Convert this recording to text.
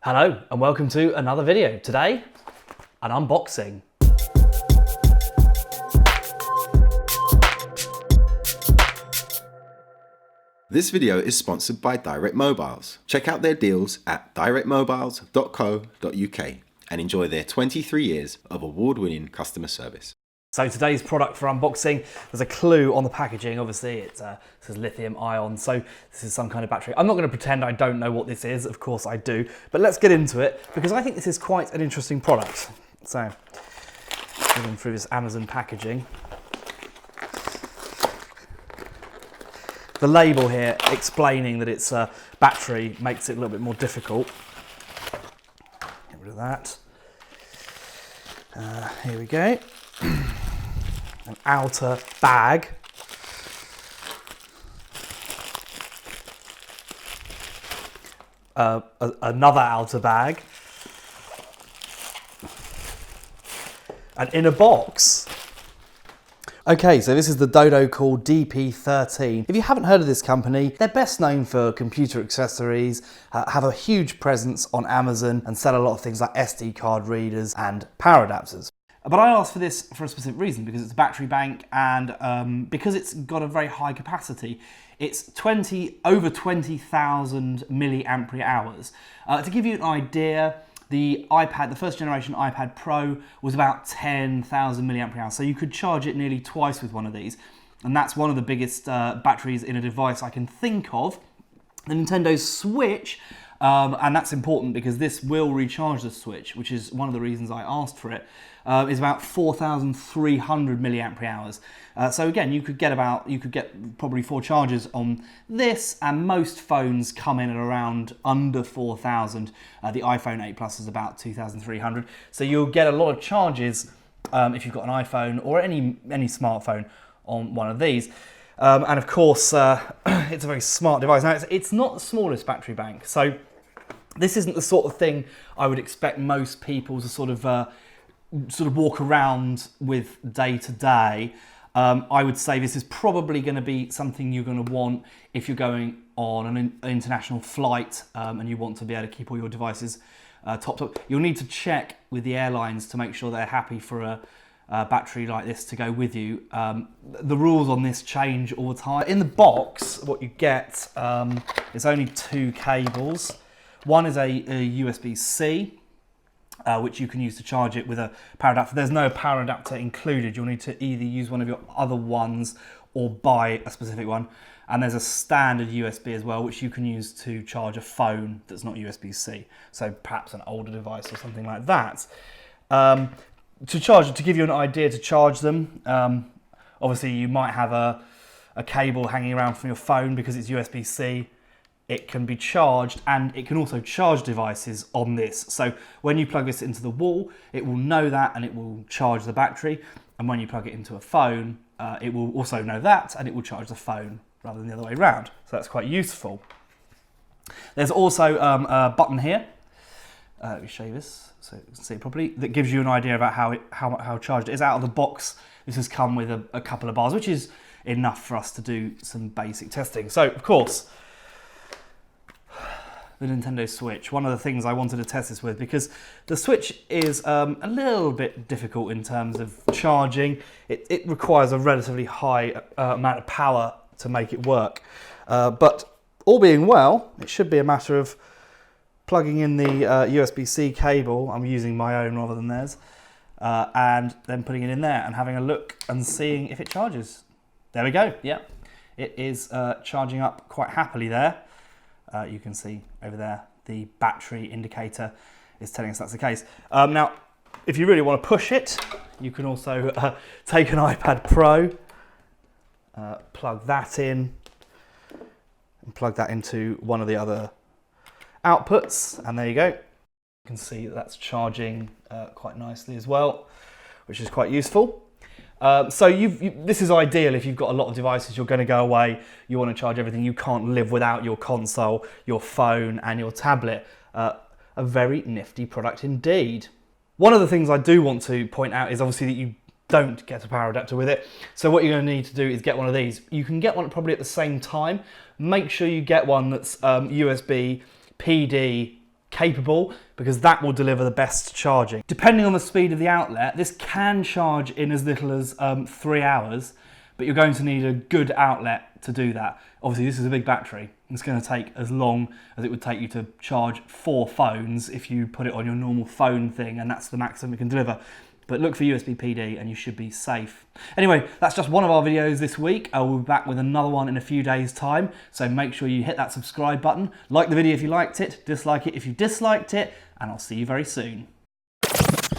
Hello and welcome to another video. Today, an unboxing. This video is sponsored by Direct Mobiles. Check out their deals at directmobiles.co.uk and enjoy their 23 years of award-winning customer service. So today's product for unboxing, there's a clue on the packaging. Obviously it says lithium ion, so this is some kind of battery. I'm not going to pretend I don't know what this is, of course I do, but let's get into it because I think this is quite an interesting product. So, going through this Amazon packaging. The label here explaining that it's a battery makes it a little bit more difficult. Get rid of that. Here we go. An outer bag. Another outer bag. And in a box. Okay, so this is the Dodocool DP13. If you haven't heard of this company, they're best known for computer accessories, have a huge presence on Amazon and sell a lot of things like SD card readers and power adapters. But I asked for this for a specific reason, because it's a battery bank and because it's got a very high capacity. It's over 20,000 milliampere hours. To give you an idea, the first generation iPad Pro was about 10,000 milliampere hours. So you could charge it nearly twice with one of these. And that's one of the biggest batteries in a device I can think of. The Nintendo Switch, and that's important because this will recharge the Switch, which is one of the reasons I asked for it, is about 4,300 milliampere hours. So again, you could get probably 4 charges on this, and most phones come in at around under 4,000. The iPhone 8 Plus is about 2,300. So you'll get a lot of charges if you've got an iPhone or any smartphone on one of these. And of course, it's a very smart device. Now, it's not the smallest battery bank, so this isn't the sort of thing I would expect most people to sort of walk around with day to day. I would say this is probably going to be something you're going to want if you're going on an international flight and you want to be able to keep all your devices topped up. You'll need to check with the airlines to make sure they're happy for a battery like this to go with you. The rules on this change all the time. In the box, what you get is only 2 cables. One is a USB-C, which you can use to charge it with a power adapter. There's no power adapter included. You'll need to either use one of your other ones or buy a specific one. And there's a standard USB as well, which you can use to charge a phone that's not USB-C. So perhaps an older device or something like that. To give you an idea to charge them, obviously you might have a cable hanging around from your phone because it's USB-C. It can be charged, and it can also charge devices on this. So when you plug this into the wall, it will know that and it will charge the battery. And when you plug it into a phone, it will also know that and it will charge the phone rather than the other way around. So that's quite useful. There's also a button here. Let me show you this so you can see it properly. That gives you an idea about how charged it is. Out of the box, this has come with a couple of bars, which is enough for us to do some basic testing. So of course, the Nintendo Switch. One of the things I wanted to test this with, because the Switch is a little bit difficult in terms of charging. It requires a relatively high amount of power to make it work. But all being well, it should be a matter of plugging in the USB-C cable. I'm using my own rather than theirs. And then putting it in there and having a look and seeing if it charges. There we go, yeah. It is charging up quite happily there. You can see over there, the battery indicator is telling us that's the case. Now, if you really want to push it, you can also take an iPad Pro, plug that in, and plug that into one of the other outputs, and there you go. You can see that's charging quite nicely as well, which is quite useful. So this is ideal if you've got a lot of devices, you're going to go away, you want to charge everything, you can't live without your console, your phone and your tablet. A very nifty product indeed. One of the things I do want to point out is obviously that you don't get a power adapter with it. So what you're going to need to do is get one of these. You can get one probably at the same time. Make sure you get one that's USB, PD capable, because that will deliver the best charging. Depending on the speed of the outlet, this can charge in as little as 3 hours, but you're going to need a good outlet to do that. Obviously, this is a big battery. It's going to take as long as it would take you to charge 4 phones if you put it on your normal phone thing, and that's the maximum it can deliver. But look for USB PD and you should be safe. Anyway, that's just one of our videos this week. I will be back with another one in a few days' time. So make sure you hit that subscribe button. Like the video if you liked it, dislike it if you disliked it, and I'll see you very soon.